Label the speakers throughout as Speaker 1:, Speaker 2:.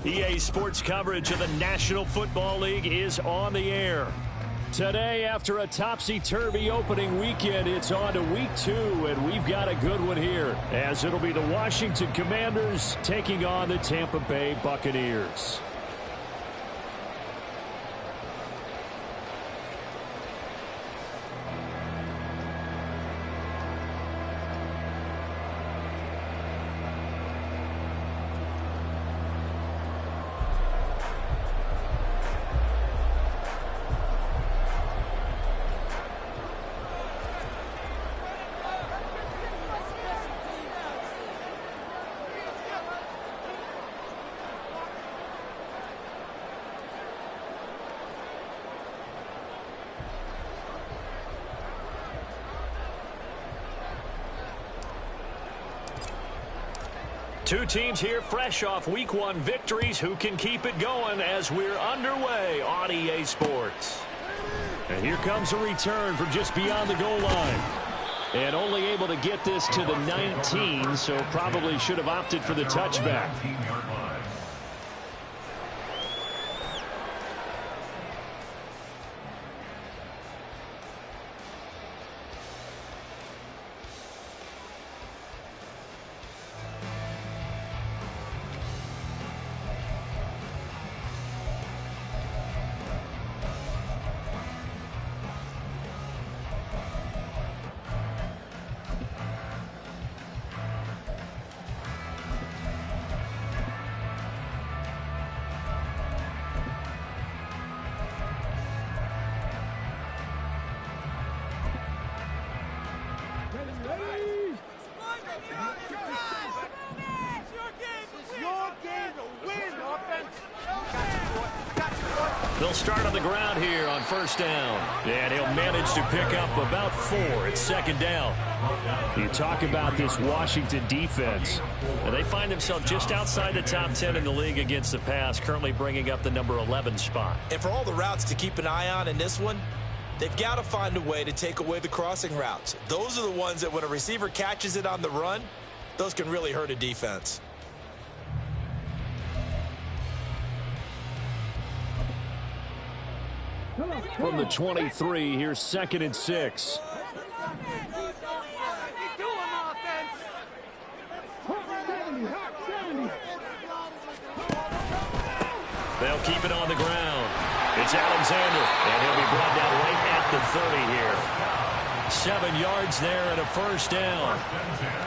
Speaker 1: EA Sports coverage of the National Football League is on the air. Today, after a topsy-turvy opening weekend, it's on to week 2, and we've got a good one here, as it'll be the Washington Commanders taking on the Tampa Bay Buccaneers. Two teams here fresh off Week 1 victories. Who can keep it going as we're underway on EA Sports? And here comes a return from just beyond the goal line. And only able to get this to the 19, so probably should have opted for the touchback. They'll start on the ground here on first down. And he'll manage to pick up about 4 at second down. You talk about this Washington defense. And they find themselves just outside the top 10 in the league against the pass, currently bringing up the number 11 spot.
Speaker 2: And for all the routes to keep an eye on in this one, they've got to find a way to take away the crossing routes. Those are the ones that when a receiver catches it on the run, those can really hurt a defense.
Speaker 1: From the 23, here's 2nd and 6. They'll keep it on the ground. It's Alexander, and he'll be brought down right at the 30 here. 7 yards there and a first down.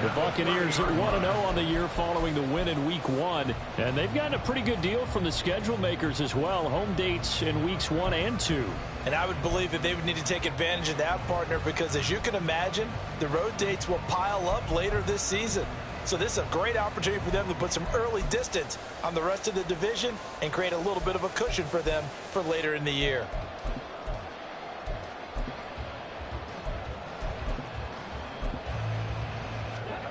Speaker 1: The Buccaneers are 1-0 on the year following the win in Week 1, and they've gotten a pretty good deal from the schedule makers as well. Home dates in Weeks 1 and 2.
Speaker 2: And I would believe that they would need to take advantage of that, partner, because as you can imagine, the road dates will pile up later this season. So this is a great opportunity for them to put some early distance on the rest of the division and create a little bit of a cushion for them for later in the year.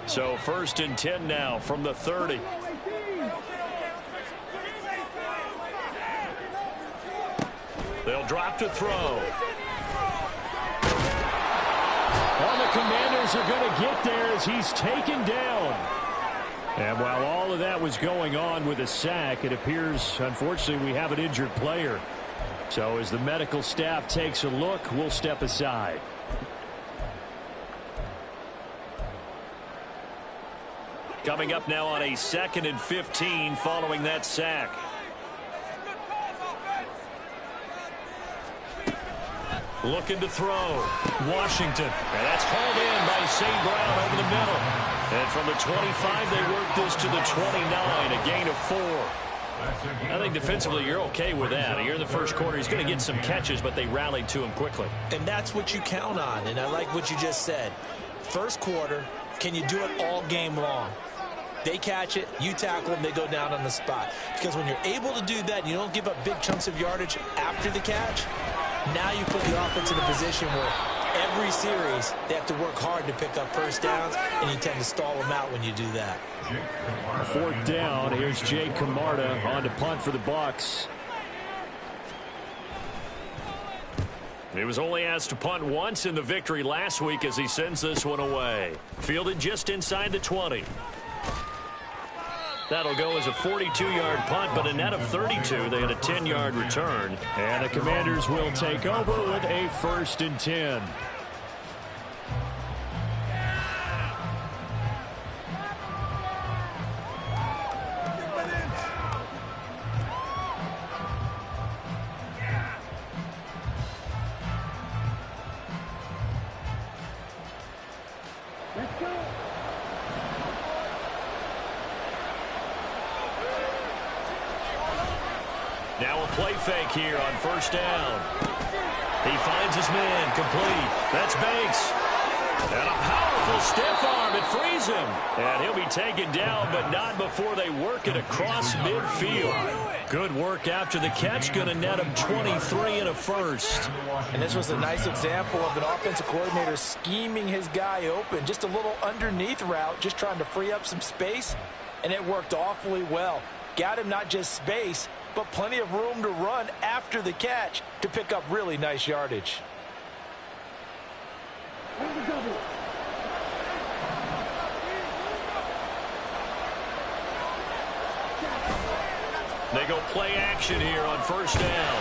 Speaker 1: So 1st and 10 now from the 30. They'll drop to throw. Well, the Commanders are going to get there as he's taken down. And while all of that was going on with a sack, it appears, unfortunately, we have an injured player. So as the medical staff takes a look, we'll step aside. Coming up now on a 2nd and 15 following that sack. Looking to throw. Washington. And that's hauled in by St. Brown over the middle. And from the 25, they work this to the 29, a gain of 4. I think defensively you're okay with that. Here in the first quarter, he's going to get some catches, but they rallied to him quickly.
Speaker 2: And that's what you count on, and I like what you just said. First quarter, can you do it all game long? They catch it, you tackle them, they go down on the spot. Because when you're able to do that, and you don't give up big chunks of yardage after the catch, now you put the offense in a position where every series they have to work hard to pick up first downs, and you tend to stall them out when you do that.
Speaker 1: 4th down. Here's Jay Camarda on to punt for the Bucs. He was only asked to punt once in the victory last week as he sends this one away. Fielded just inside the 20. That'll go as a 42-yard punt, but a net of 32. They had a 10-yard return. And the Commanders will take over with a 1st and 10. Now a play fake here on 1st down. He finds his man, complete. That's Banks. And a powerful stiff arm. It frees him. And he'll be taken down, but not before they work it across midfield. Good work after the catch. Going to net him 23 and a 1st.
Speaker 2: And this was a nice example of an offensive coordinator scheming his guy open. Just a little underneath route, just trying to free up some space. And it worked awfully well. Got him not just space, but plenty of room to run after the catch to pick up really nice yardage.
Speaker 1: They go play action here on 1st down.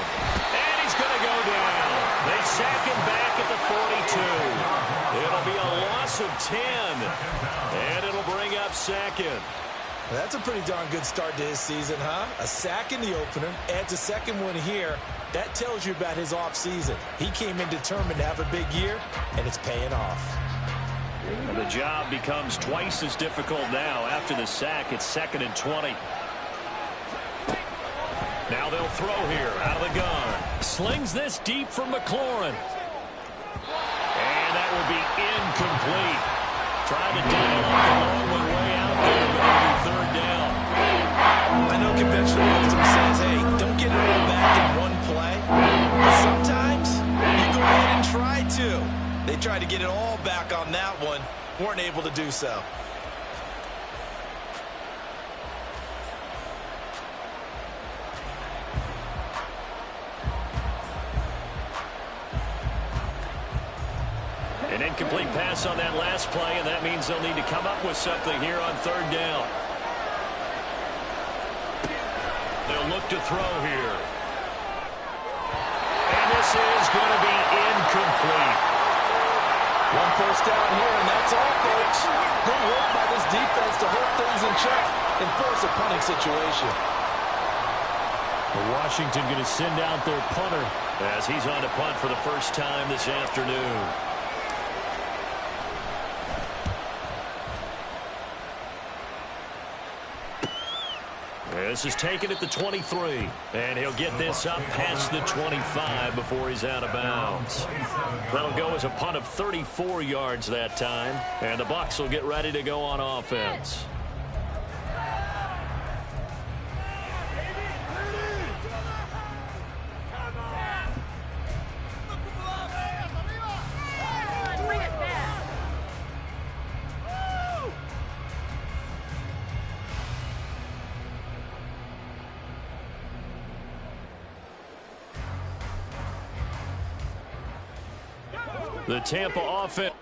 Speaker 1: And he's going to go down. They sack him back at the 42. It'll be a loss of 10. And it'll bring up 2nd.
Speaker 2: That's a pretty darn good start to his season, huh? A sack in the opener, adds a 2nd one here. That tells you about his offseason. He came in determined to have a big year, and it's paying off.
Speaker 1: And the job becomes twice as difficult now. After the sack, it's 2nd and 20. Now they'll throw here out of the gun. Slings this deep from McLaurin. And that will be incomplete. Trying to dial up the long one way out there, but it'll be 3rd down.
Speaker 2: I know conventional wisdom says, hey, don't get it all back in one play. But sometimes you go ahead and try to. They tried to get it all back on that one. Weren't able to do so.
Speaker 1: An incomplete pass on that last play, and that means they'll need to come up with something here on 3rd down. They'll look to throw here. And this is going to be incomplete.
Speaker 2: One 1st down here, and that's all, folks. Good work by this defense to hold things in check and force a punting situation.
Speaker 1: Washington going to send out their punter as he's on to punt for the first time this afternoon. This is taken at the 23, and he'll get this up past the 25 before he's out of bounds. That'll go as a punt of 34 yards that time, and the Bucs will get ready to go on offense. The Tampa offense.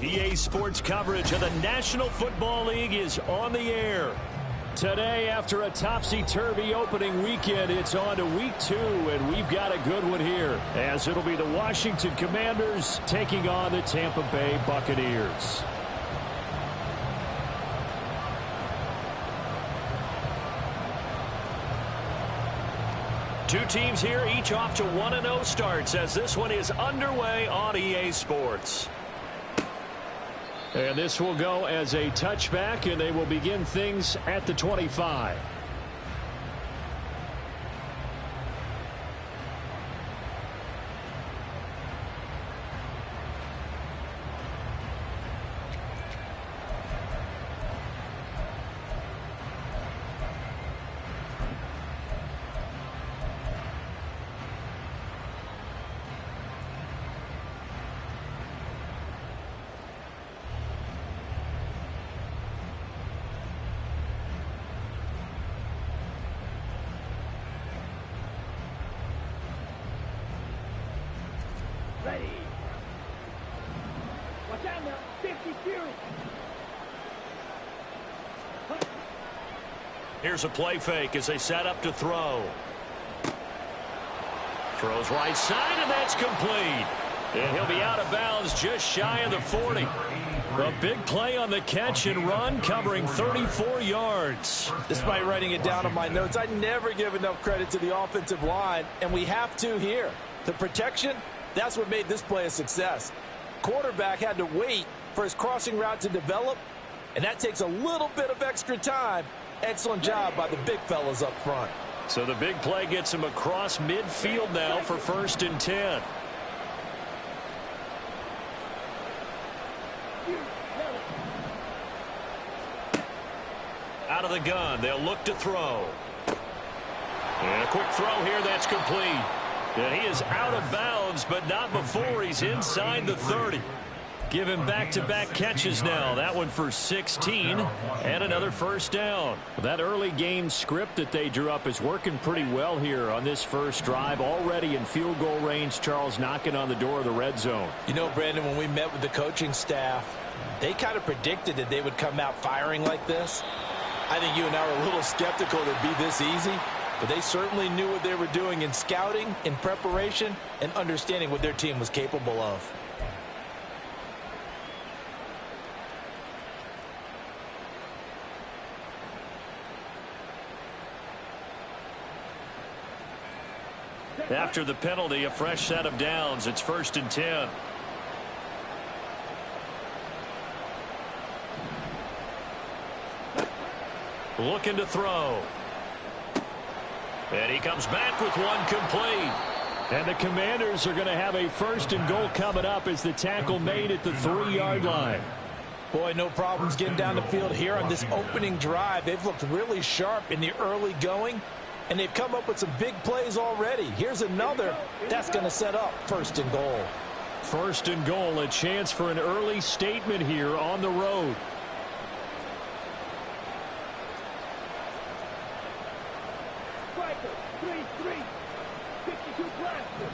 Speaker 1: EA Sports coverage of the National Football League is on the air. Today, after a topsy-turvy opening weekend, it's on to week 2, and we've got a good one here, as it'll be the Washington Commanders taking on the Tampa Bay Buccaneers. Two teams here, each off to 1-0 starts, as this one is underway on EA Sports. And this will go as a touchback, and they will begin things at the 25.
Speaker 3: Ready. Watch out now. 50 series.
Speaker 1: Here's a play fake as they set up to throw. Throws right side, and that's complete. And he'll be out of bounds just shy of the 40. A big play on the catch and run, covering 34 yards.
Speaker 2: Despite writing it down on my notes, I never give enough credit to the offensive line, and we have to here. The protection, that's what made this play a success. Quarterback had to wait for his crossing route to develop, and that takes a little bit of extra time. Excellent job by the big fellas up front.
Speaker 1: So the big play gets him across midfield now for 1st and 10. Out of the gun, they'll look to throw. And a quick throw here, that's complete. And he is out of bounds, but not before he's inside the 30. Give him back-to-back catches now. That one for 16 and another first down. That early game script that they drew up is working pretty well here on this first drive. Already in field goal range, Charles, knocking on the door of the red zone.
Speaker 2: You know, Brandon, when we met with the coaching staff, they kind of predicted that they would come out firing like this. I think you and I were a little skeptical that it'd be this easy, but they certainly knew what they were doing in scouting, in preparation, and understanding what their team was capable of.
Speaker 1: After the penalty, a fresh set of downs. It's 1st and 10. Looking to throw. And he comes back with one complete. And the Commanders are going to have a 1st and goal coming up as the tackle made at the 3-yard line.
Speaker 2: Boy, no problems getting down the field here on this opening drive. They've looked really sharp in the early going, and they've come up with some big plays already. Here's another that's going to set up 1st and goal.
Speaker 1: 1st and goal, a chance for an early statement here on the road.
Speaker 3: Striker, 3-3. 52 blaster.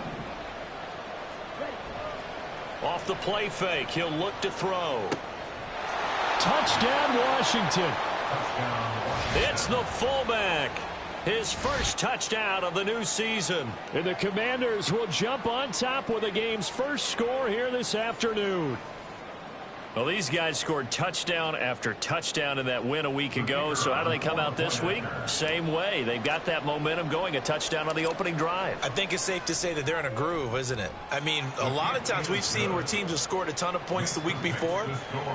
Speaker 3: Ready.
Speaker 1: Off the play fake, he'll look to throw. Touchdown, Washington. It's the fullback. His first touchdown of the new season. And the Commanders will jump on top with the game's first score here this afternoon. Well, these guys scored touchdown after touchdown in that win a week ago. So how do they come out this week? Same way. They've got that momentum going, a touchdown on the opening drive.
Speaker 2: I think it's safe to say that they're in a groove, isn't it? I mean, a lot of times we've seen where teams have scored a ton of points the week before.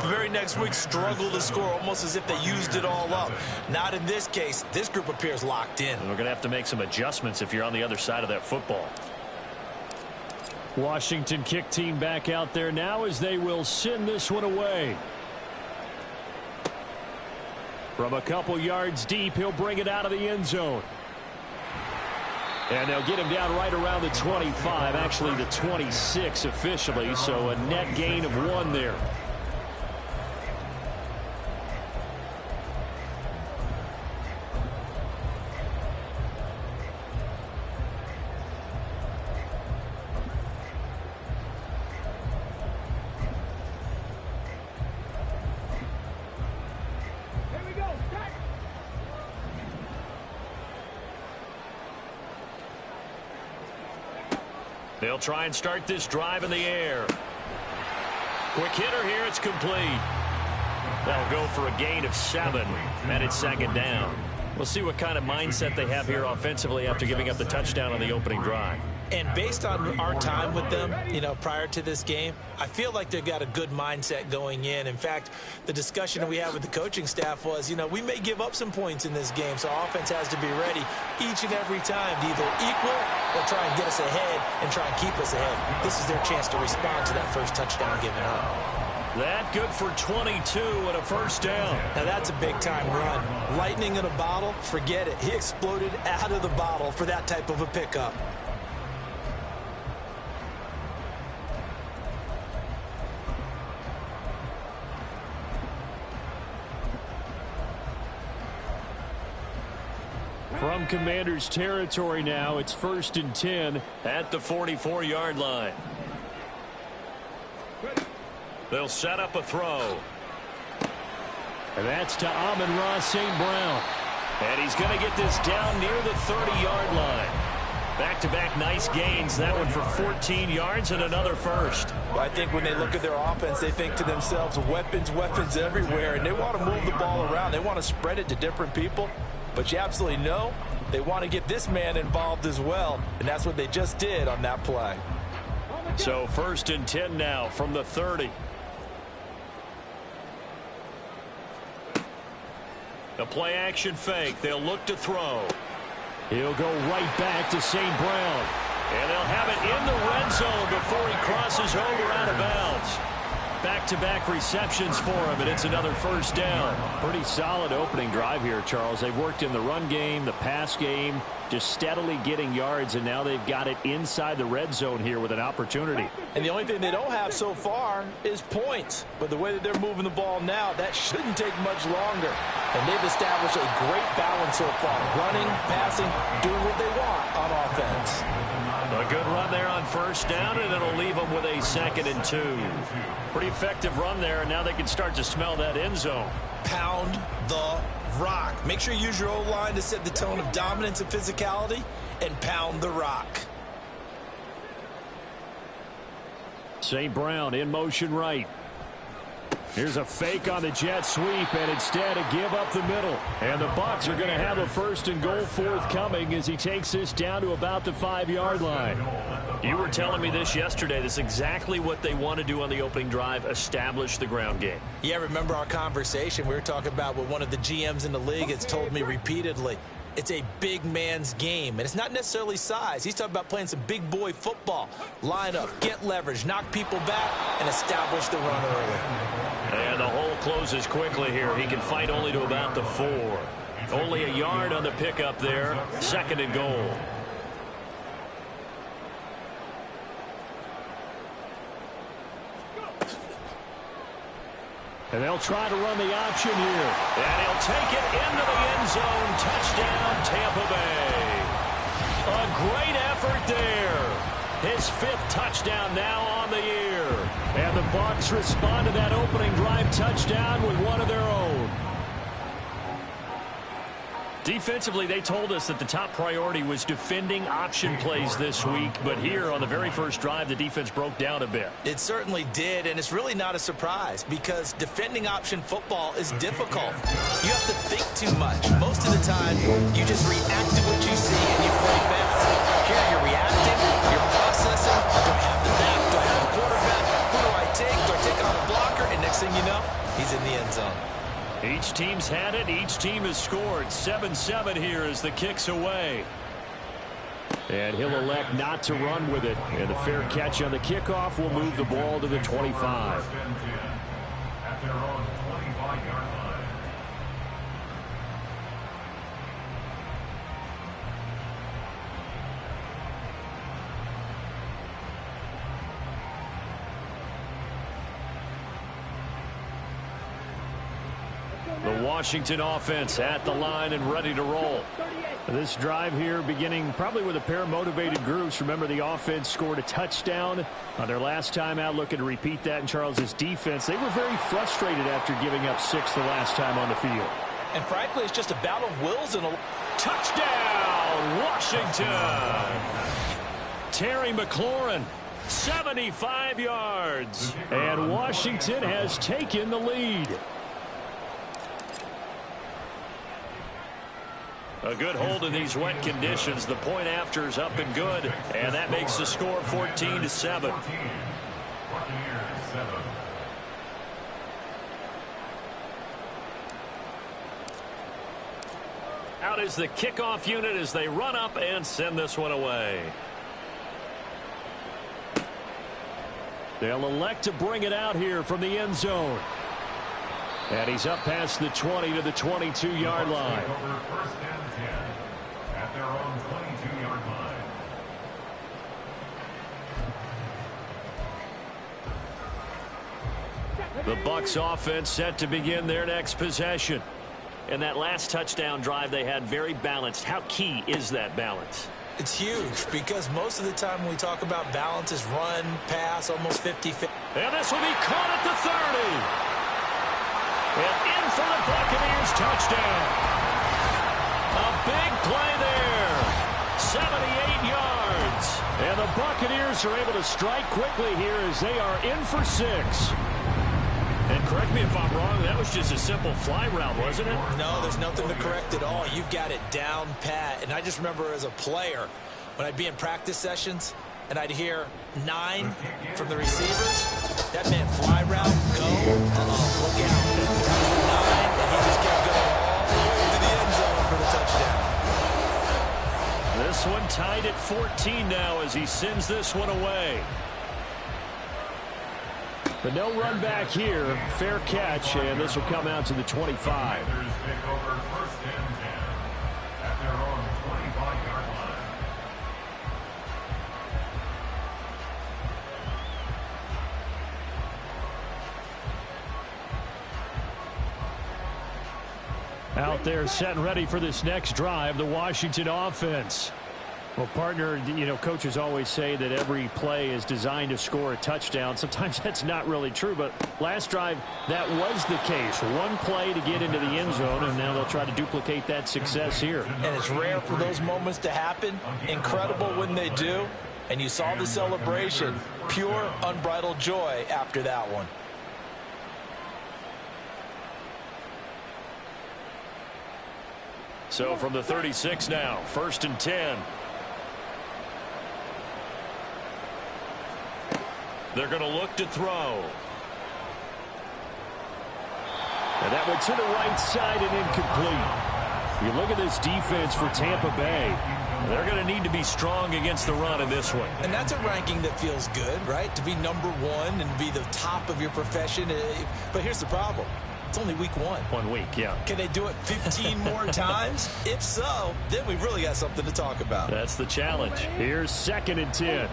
Speaker 2: The very next week struggle to score almost as if they used it all up. Not in this case. This group appears locked in.
Speaker 1: And we're going to have to make some adjustments if you're on the other side of that football. Washington kick team back out there now as they will send this one away. From a couple yards deep, he'll bring it out of the end zone. And they'll get him down right around the 25, actually the 26 officially, so a net gain of 1 there. They'll try and start this drive in the air. Quick hitter here. It's complete. That'll go for a gain of 7, and it's second down. We'll see what kind of mindset they have here offensively after giving up the touchdown on the opening drive.
Speaker 2: And based on our time with them, prior to this game, I feel like they've got a good mindset going in. In fact, the discussion that we had with the coaching staff was, we may give up some points in this game, so offense has to be ready each and every time to either equal or try and get us ahead and try and keep us ahead. This is their chance to respond to that first touchdown given up.
Speaker 1: That good for 22 and a first down.
Speaker 2: Now that's a big-time run. Lightning in a bottle, forget it. He exploded out of the bottle for that type of a pickup.
Speaker 1: From Commanders territory now, it's 1st and 10 at the 44-yard line. They'll set up a throw. And that's to Amon-Ra St. Brown. And he's going to get this down near the 30-yard line. Back-to-back nice gains. That one for 14 yards and another first.
Speaker 2: I think when they look at their offense, they think to themselves, weapons, weapons everywhere. And they want to move the ball around. They want to spread it to different people. But you absolutely know they want to get this man involved as well. And that's what they just did on that play.
Speaker 1: So 1st and 10 now from the 30. The play action fake. They'll look to throw. He'll go right back to St. Brown. And they'll have it in the red zone before he crosses over out of bounds. Back-to-back receptions for him, and it's another first down. Pretty solid opening drive here, Charles. They've worked in the run game, the pass game, just steadily getting yards, and now they've got it inside the red zone here with an opportunity.
Speaker 2: And the only thing they don't have so far is points. But the way that they're moving the ball now, that shouldn't take much longer. And they've established a great balance so far. Running, passing, doing what they want on offense.
Speaker 1: A good run there on first down, and it'll leave them with a 2nd and 2. Pretty effective run there, and now they can start to smell that end zone.
Speaker 2: Pound the rock. Make sure you use your O-line to set the tone of dominance and physicality, and pound the rock.
Speaker 1: St. Brown in motion right. Here's a fake on the jet sweep, and instead a give up the middle. And the Bucs are going to have a 1st and goal forthcoming as he takes this down to about the 5-yard line. You were telling me this yesterday. This is exactly what they want to do on the opening drive, establish the ground game.
Speaker 2: Yeah, remember our conversation. We were talking about what one of the GMs in the league has told me repeatedly. It's a big man's game, and it's not necessarily size. He's talking about playing some big boy football. Line up, get leverage, knock people back, and establish the run early.
Speaker 1: And the hole closes quickly here. He can fight only to about the 4. Only a yard on the pickup there. 2nd and goal. And they'll try to run the option here. And he'll take it into the end zone. Touchdown, Tampa Bay. A great effort there. His 5th touchdown now on the year. And the Bucs respond to that opening drive touchdown with one of their own. Defensively, they told us that the top priority was defending option plays this week. But here on the very first drive, the defense broke down a bit.
Speaker 2: It certainly did, and it's really not a surprise because defending option football is difficult. You have to think too much. Most of the time, you just react to what you see and you play fast. Here, you're reacting, you're processing. Do I have the back? Do I have the quarterback? Who do I take? Do I take on a blocker? And next thing you know, he's in the end zone.
Speaker 1: Each team's had it. Each team has scored. 7-7 here as the kick's away. And he'll elect not to run with it. And the fair catch on the kickoff will move the ball to the 25. At their own 25-yard line. The Washington offense at the line and ready to roll. This drive here beginning probably with a pair of motivated groups. Remember, the offense scored a touchdown on their last time out. Looking to repeat that in Charles's defense. They were very frustrated after giving up 6 the last time on the field.
Speaker 2: And frankly, it's just a battle of wills and a
Speaker 1: touchdown, Washington. Terry McLaurin. 75 yards. And Washington has taken the lead. A good hold in these wet conditions. The point after is up and good. And that makes the score 14-7. Out is the kickoff unit as they run up and send this one away. They'll elect to bring it out here from the end zone. And he's up past the 20 to the 22-yard line.
Speaker 4: First and 10 at their own 22-yard line.
Speaker 1: The Bucs offense set to begin their next possession. And that last touchdown drive they had very balanced. How key is that balance?
Speaker 2: It's huge because most of the time when we talk about balance is run, pass, almost 50-50.
Speaker 1: And this will be caught at the 30. And in for the Buccaneers touchdown. A big play there. 78 yards. And the Buccaneers are able to strike quickly here as they are in for 6. And correct me if I'm wrong, that was just a simple fly route, wasn't it?
Speaker 2: No, there's nothing to correct at all. You've got it down pat. And I just remember as a player, when I'd be in practice sessions and I'd hear 9 from the receivers, that meant fly route, go, look out. That was the 9, and he just kept going all the way to the end zone for the touchdown.
Speaker 1: This one tied at 14 now as he sends this one away. But no run back here. Fair catch, and this will come out to the 25. Out there set and ready for this next drive, the Washington offense. Well, partner, you know, coaches always say that every play is designed to score a touchdown. Sometimes that's not really true, but last drive, that was the case. One play to get into the end zone, and now they'll try to duplicate that success here.
Speaker 2: And it's rare for those moments to happen. Incredible when they do. And you saw the celebration. Pure, unbridled joy after that one.
Speaker 1: So from the 36 now, 1st and 10. They're going to look to throw. And that went to the right side and incomplete. You look at this defense for Tampa Bay. They're going to need to be strong against the run in this one.
Speaker 2: And that's a ranking that feels good, right? To be number 1 and be the top of your profession. But here's the problem. It's only week 1.
Speaker 1: 1 week, yeah.
Speaker 2: Can they do it 15 more times? If so, then we really got something to talk about.
Speaker 1: That's the challenge. Here's 2nd and 10.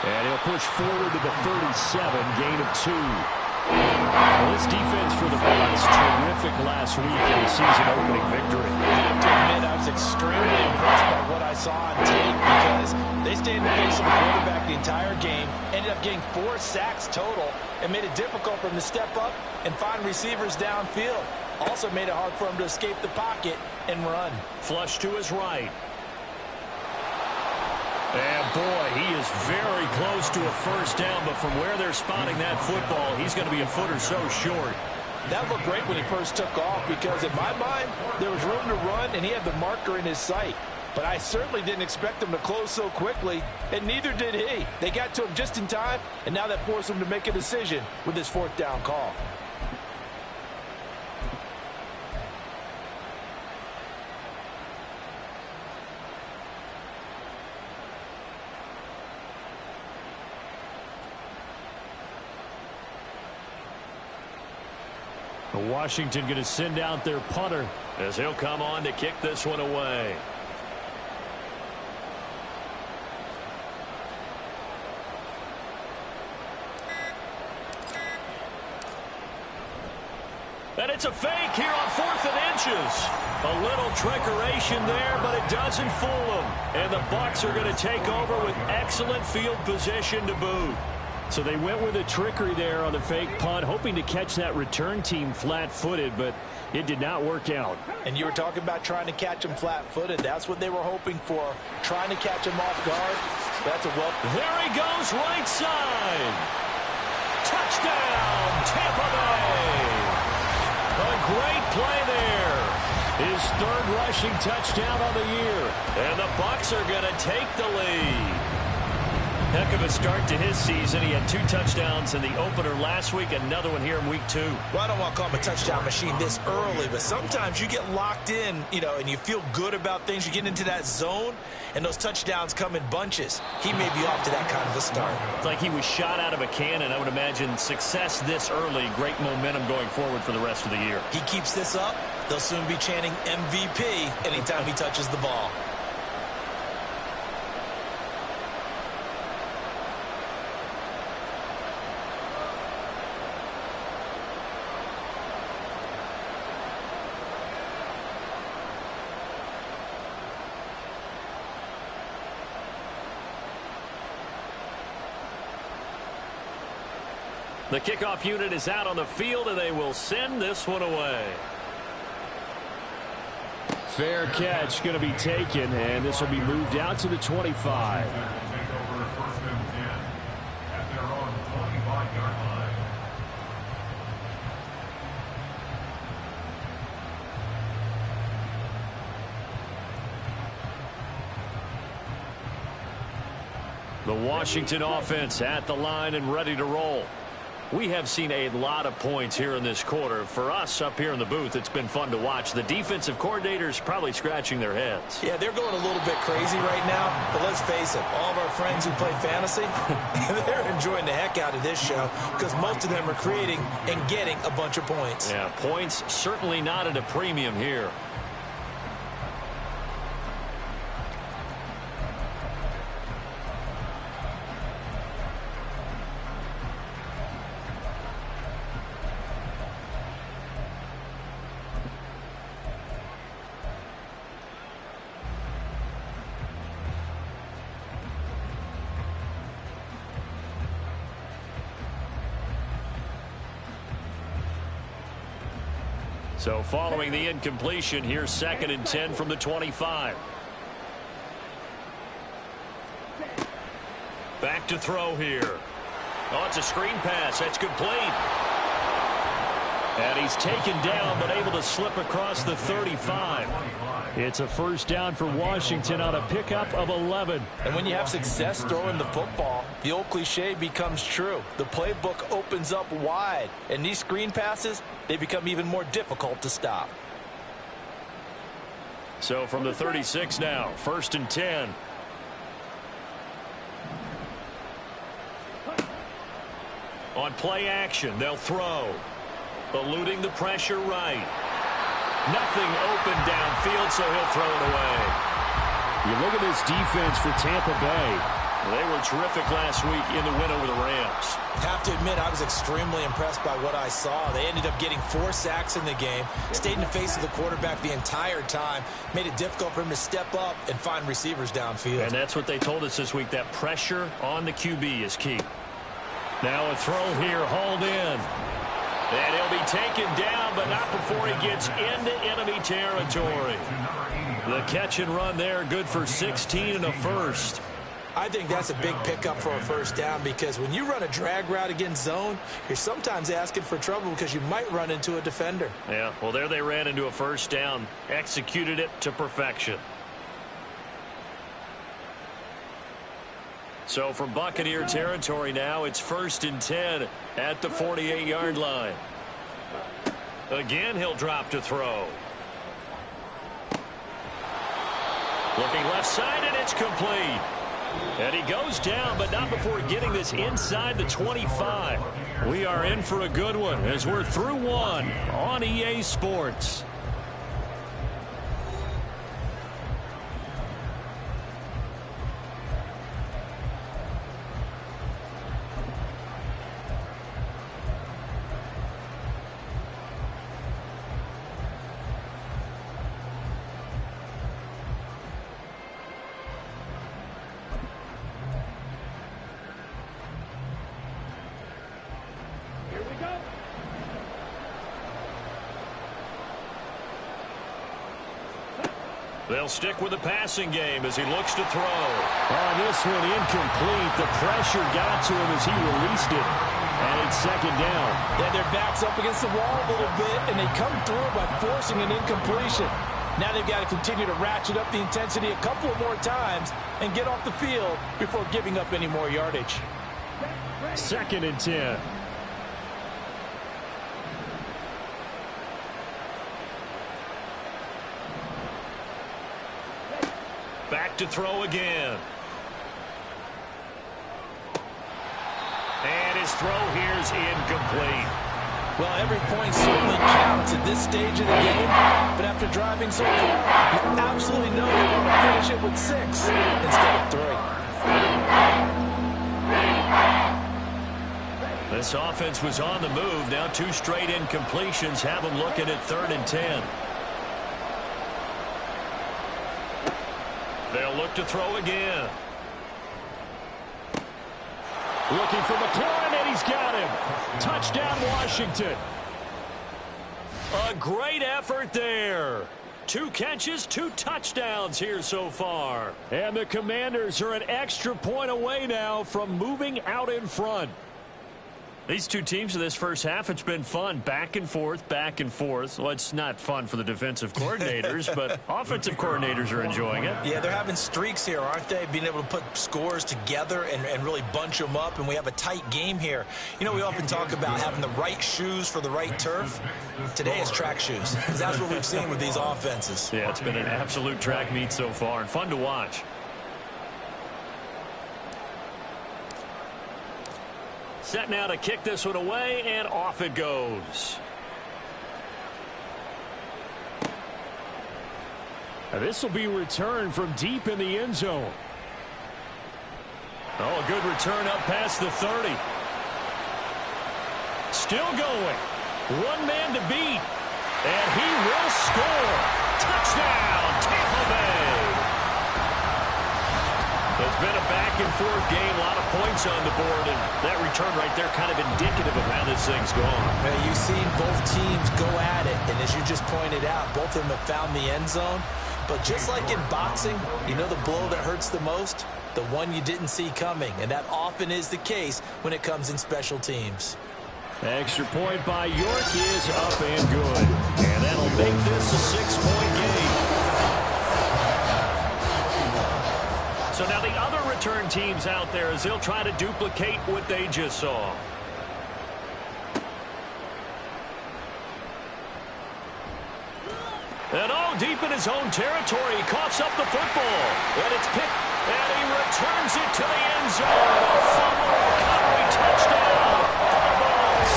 Speaker 1: And he'll push forward to the 37, gain of 2. Well, this defense for the Bucs, terrific last week in the season-opening victory.
Speaker 2: I have to admit, I was extremely impressed by what I saw on tape because they stayed in the face of the quarterback the entire game, ended up getting 4 sacks total, and made it difficult for him to step up and find receivers downfield. Also made it hard for him to escape the pocket and run.
Speaker 1: Flush to his right. And boy, he is very close to a first down, but from where they're spotting that football, he's going to be a foot or so short.
Speaker 2: That looked great when he first took off because in my mind, there was room to run and he had the marker in his sight. But I certainly didn't expect him to close so quickly, and neither did he. They got to him just in time, and now that forced him to make a decision with his 4th down call.
Speaker 1: Washington going to send out their punter as he'll come on to kick this one away. And it's a fake here on 4th and inches. A little trickeration there, but it doesn't fool them. And the Bucs are going to take over with excellent field position to boot. So they went with a trickery there on the fake punt, hoping to catch that return team flat-footed, but it did not work out.
Speaker 2: And you were talking about trying to catch him flat-footed. That's what they were hoping for, trying to catch him off guard. That's a well.
Speaker 1: There he goes, right side. Touchdown, Tampa Bay. A great play there. His third rushing touchdown on the year. And the Bucs are going to take the lead. Heck of a start to his season. He had 2 touchdowns in the opener last week, another one here in week 2.
Speaker 2: Well, I don't want to call him a touchdown machine this early, but sometimes you get locked in, and you feel good about things. You get into that zone, and those touchdowns come in bunches. He may be off to that kind of a start.
Speaker 1: It's like he was shot out of a cannon. I would imagine success this early, great momentum going forward for the rest of the year.
Speaker 2: He keeps this up, they'll soon be chanting MVP anytime he touches the ball.
Speaker 1: The kickoff unit is out on the field, and they will send this one away. Fair catch going to be taken, and this will be moved out to the 25. The Washington offense at the line and ready to roll. We have seen a lot of points here in this quarter. For us up here in the booth, it's been fun to watch. The defensive coordinators probably scratching their heads.
Speaker 2: Yeah, they're going a little bit crazy right now, but let's face it, all of our friends who play fantasy, they're enjoying the heck out of this show because most of them are creating and getting a bunch of points.
Speaker 1: Yeah, points certainly not at a premium here. So following the incompletion, here's 2nd and 10 from the 25. Back to throw here. Oh, it's a screen pass. That's complete. And he's taken down, but able to slip across the 35. It's a first down for Washington on a pickup of 11.
Speaker 2: And when you have success throwing the football, the old cliche becomes true. The playbook opens up wide. And these screen passes, they become even more difficult to stop.
Speaker 1: So from the 36 now, 1st and 10. On play action, they'll throw. Eluding the pressure right. Nothing open downfield, so he'll throw it away. You look at this defense for Tampa Bay. They were terrific last week in the win over the Rams.
Speaker 2: Have to admit, I was extremely impressed by what I saw. They ended up getting 4 sacks in the game, stayed in the face of the quarterback the entire time, made it difficult for him to step up and find receivers downfield.
Speaker 1: And that's what they told us this week, that pressure on the QB is key. Now a throw here, hauled in. And he'll be taken down, but not before he gets into enemy territory. The catch and run there, good for 16 and a first.
Speaker 2: I think that's a big pickup for a first down because when you run a drag route against zone, you're sometimes asking for trouble because you might run into a defender.
Speaker 1: Yeah, well, there they ran into a first down, executed it to perfection. So from Buccaneer territory now, it's 1st and 10 at the 48-yard line. Again, he'll drop to throw. Looking left side, and it's complete. And he goes down, but not before getting this inside the 25. We are in for a good one as we're through one on EA Sports. They'll stick with the passing game as he looks to throw. On this one, incomplete. The pressure got to him as he released it. And it's second down.
Speaker 2: Yeah, their back's up against the wall a little bit, and they come through by forcing an incompletion. Now they've got to continue to ratchet up the intensity a couple of more times and get off the field before giving up any more yardage.
Speaker 1: Second and 10. Back to throw again. And his throw here is incomplete.
Speaker 2: Well, every point certainly counts at this stage of the game, but after driving so far, you absolutely know they want to finish it with 6 instead of 3.
Speaker 1: This offense was on the move. Now 2 straight incompletions have them looking at 3rd and 10. They'll look to throw again. Looking for McLaurin, and he's got him. Touchdown, Washington. A great effort there. 2 catches, 2 touchdowns here so far. And the Commanders are an extra point away now from moving out in front. These 2 teams in this first half, it's been fun. Back and forth, back and forth. Well, it's not fun for the defensive coordinators, but offensive coordinators are enjoying it.
Speaker 2: Yeah, they're having streaks here, aren't they? Being able to put scores together and really bunch them up, and we have a tight game here. You know, we often talk about having the right shoes for the right turf. Today is track shoes, because that's what we've seen with these offenses.
Speaker 1: Yeah, it's been an absolute track meet so far, and fun to watch. Set now to kick this one away, and off it goes. This will be returned from deep in the end zone. Oh, a good return up past the 30. Still going. 1 man to beat. And he will score. Touchdown, Tampa Bay. It's been a back-and-forth game, a lot of points on the board, and that return right there kind of indicative of how this thing's going.
Speaker 2: Hey, you've seen both teams go at it, and as you just pointed out, both of them have found the end zone. But just like in boxing, you know the blow that hurts the most? The one you didn't see coming, and that often is the case when it comes in special teams.
Speaker 1: Extra point by York is up and good, and that'll make this a 6-point game. So now the other return teams out there as they'll try to duplicate what they just saw. And deep in his own territory, he coughs up the football. And it's picked, and he returns it to the end zone. A fumble recovery touchdown for the Bucs.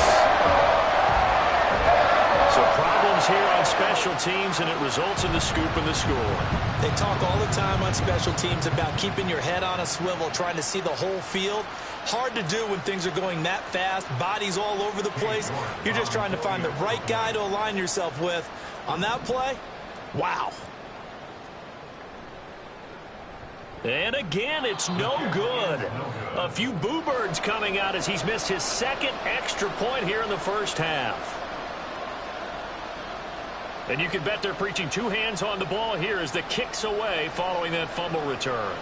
Speaker 1: So problems here on special teams, and it results in the scoop and the score.
Speaker 2: They talk all the time on special teams about keeping your head on a swivel, trying to see the whole field. Hard to do when things are going that fast, bodies all over the place. You're just trying to find the right guy to align yourself with. On that play, wow.
Speaker 1: And again, it's no good. A few boo birds coming out as he's missed his second extra point here in the first half. And you can bet they're preaching 2 hands on the ball here as the kick's away following that fumble return.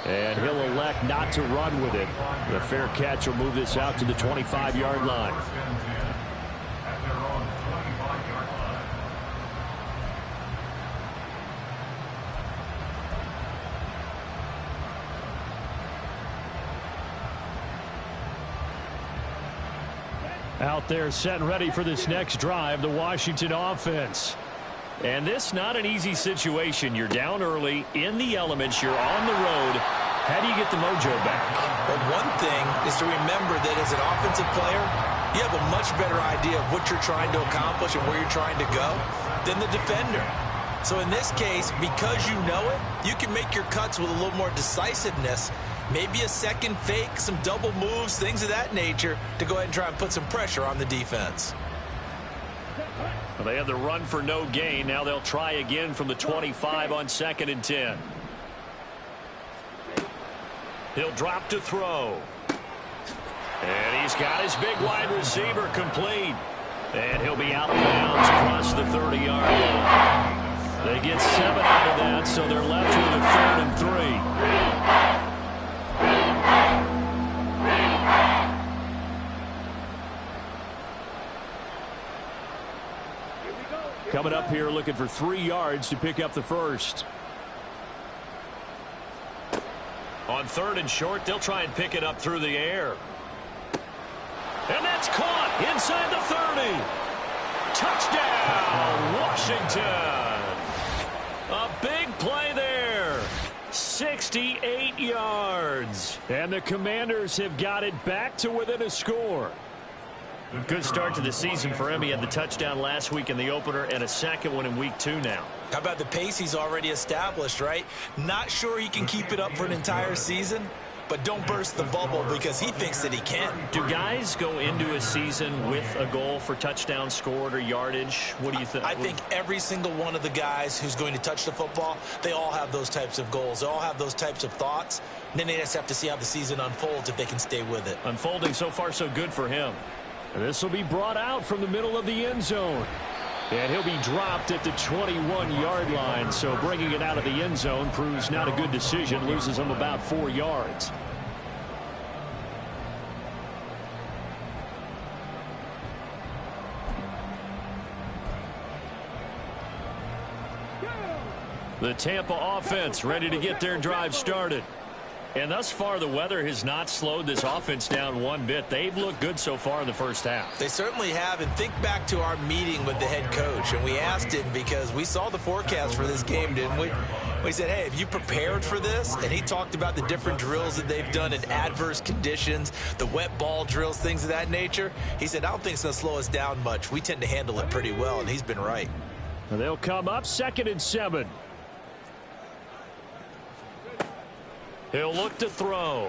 Speaker 1: And he'll elect not to run with it. The fair catch will move this out to the 25-yard line. Out there set and ready for this next drive, the Washington offense. And this not an easy situation. You're down early, in the elements, you're on the road. How do you get the mojo back?
Speaker 2: Well, one thing is to remember that as an offensive player, you have a much better idea of what you're trying to accomplish and where you're trying to go than the defender. So in this case, because you know it, you can make your cuts with a little more decisiveness. Maybe a second fake, some double moves, things of that nature to go ahead and try and put some pressure on the defense.
Speaker 1: Well, they had the run for no gain. Now they'll try again from the 25 on 2nd and 10. He'll drop to throw. And he's got his big wide receiver complete. And he'll be out of bounds across the 30-yard line. They get 7 out of that, so they're left with a 3rd and 3. Coming up here looking for 3 yards to pick up the first. On 3rd and short, they'll try and pick it up through the air. And that's caught inside the 30. Touchdown, Washington. A big play there. 68 yards. And the Commanders have got it back to within a score. Good start to the season for him. He had the touchdown last week in the opener and a second one in week 2 now.
Speaker 2: How about the pace he's already established, right? Not sure he can keep it up for an entire season, but don't burst the bubble because he thinks that he can.
Speaker 1: Do guys go into a season with a goal for touchdown scored or yardage? What do you think?
Speaker 2: I think every single one of the guys who's going to touch the football, they all have those types of goals. They all have those types of thoughts. And then they just have to see how the season unfolds if they can stay with it.
Speaker 1: Unfolding so far so good for him. This will be brought out from the middle of the end zone. And he'll be dropped at the 21-yard line. So bringing it out of the end zone proves not a good decision. Loses him about 4 yards. The Tampa offense ready to get their drive started. And thus far, the weather has not slowed this offense down one bit. They've looked good so far in the first half.
Speaker 2: They certainly have. And think back to our meeting with the head coach. And we asked him because we saw the forecast for this game, didn't we? We said, hey, have you prepared for this? And he talked about the different drills that they've done in adverse conditions, the wet ball drills, things of that nature. He said, I don't think it's going to slow us down much. We tend to handle it pretty well, and he's been right.
Speaker 1: And they'll come up 2nd and 7. He'll look to throw.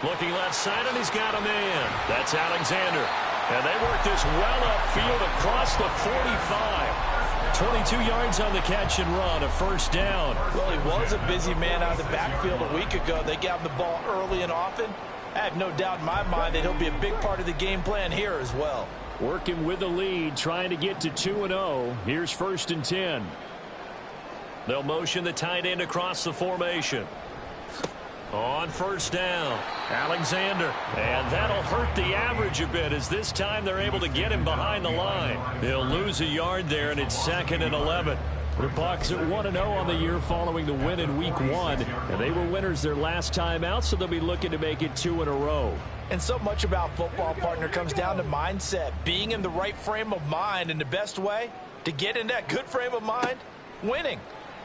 Speaker 1: Looking left side, and he's got a man. That's Alexander. And they work this well upfield across the 45. 22 yards on the catch and run, a first down.
Speaker 2: Well, he was a busy man out of the backfield a week ago. They got him the ball early and often. I have no doubt in my mind that he'll be a big part of the game plan here as well.
Speaker 1: Working with the lead, trying to get to 2-0. Here's 1st and 10. They'll motion the tight end across the formation. On 1st down, Alexander. And that'll hurt the average a bit as this time they're able to get him behind the line. They'll lose a yard there, and it's 2nd and 11. The Bucs at 1-0 on the year following the win in week 1. And they were winners their last time out, so they'll be looking to make it 2 in a row.
Speaker 2: And so much about football, partner, comes down to mindset. Being in the right frame of mind, and the best way to get in that good frame of mind, winning.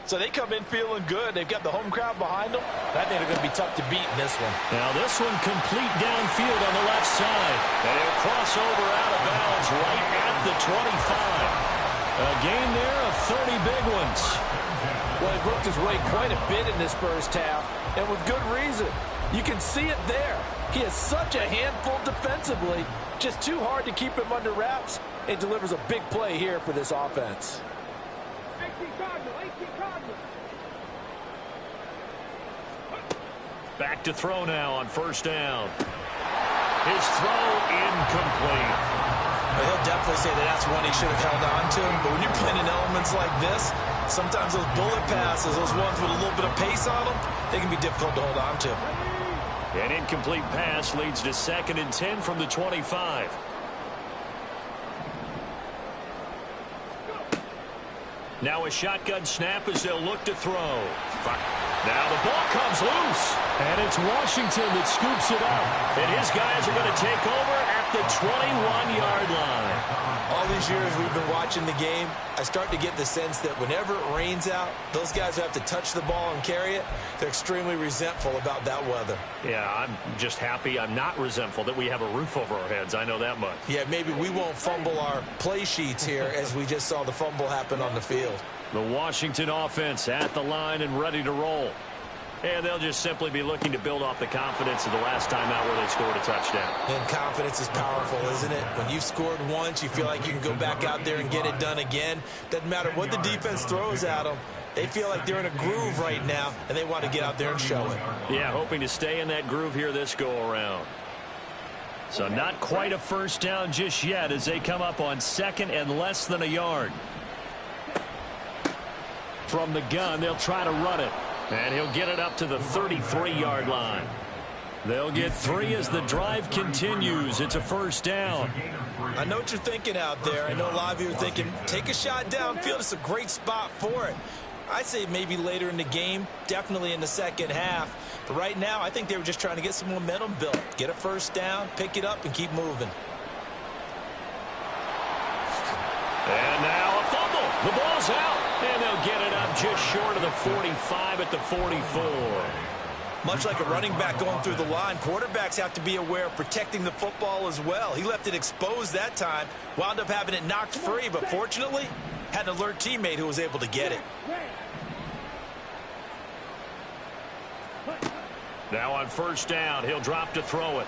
Speaker 2: So they come in feeling good. They've got the home crowd behind them. I think they're going to be tough to beat in this one.
Speaker 1: Now this one complete downfield on the left side. And he'll cross over out of bounds right at the 25. A gain there of 30 big ones.
Speaker 2: Well, he worked his way quite a bit in this first half, and with good reason. You can see it there. He is such a handful defensively. Just too hard to keep him under wraps. It delivers a big play here for this offense.
Speaker 1: Back to throw now on 1st down. His throw incomplete.
Speaker 2: Well, he'll definitely say that that's one he should have held on to. But when you're playing in elements like this, sometimes those bullet passes, those ones with a little bit of pace on them, they can be difficult to hold on to.
Speaker 1: An incomplete pass leads to 2nd and 10 from the 25. Now a shotgun snap as they'll look to throw. Now the ball comes loose. And it's Washington that scoops it up. And his guys are going to take over at the 21-yard line.
Speaker 2: All these years we've been watching the game, I start to get the sense that whenever it rains out, those guys who have to touch the ball and carry it, they're extremely resentful about that weather.
Speaker 1: Yeah, I'm just happy I'm not resentful that we have a roof over our heads. I know that much.
Speaker 2: Yeah, maybe we won't fumble our play sheets here as we just saw the fumble happen on the field.
Speaker 1: The Washington offense at the line and ready to roll. And they'll just simply be looking to build off the confidence of the last time out where they scored a touchdown.
Speaker 2: And confidence is powerful, isn't it? When you've scored once, you feel like you can go back out there and get it done again. Doesn't matter what the defense throws at them. They feel like they're in a groove right now, and they want to get out there and show it.
Speaker 1: Yeah, hoping to stay in that groove here this go-around. So not quite a 1st down just yet as they come up on 2nd and less than a yard. from the gun. They'll try to run it. And he'll get it up to the 33-yard line. They'll get 3 as the drive continues. It's a first down.
Speaker 2: I know what you're thinking out there. I know a lot of you are thinking, take a shot downfield. It's a great spot for it. I'd say maybe later in the game, definitely in the second half. But right now, I think they were just trying to get some momentum built. Get a first down, pick it up, and keep moving.
Speaker 1: And now a fumble. The ball's out. And they'll get it up just short of the 45 at the 44.
Speaker 2: Much like a running back going through the line, quarterbacks have to be aware of protecting the football as well. He left it exposed that time, wound up having it knocked free, but fortunately, had an alert teammate who was able to get it.
Speaker 1: Now on first down, he'll drop to throw it.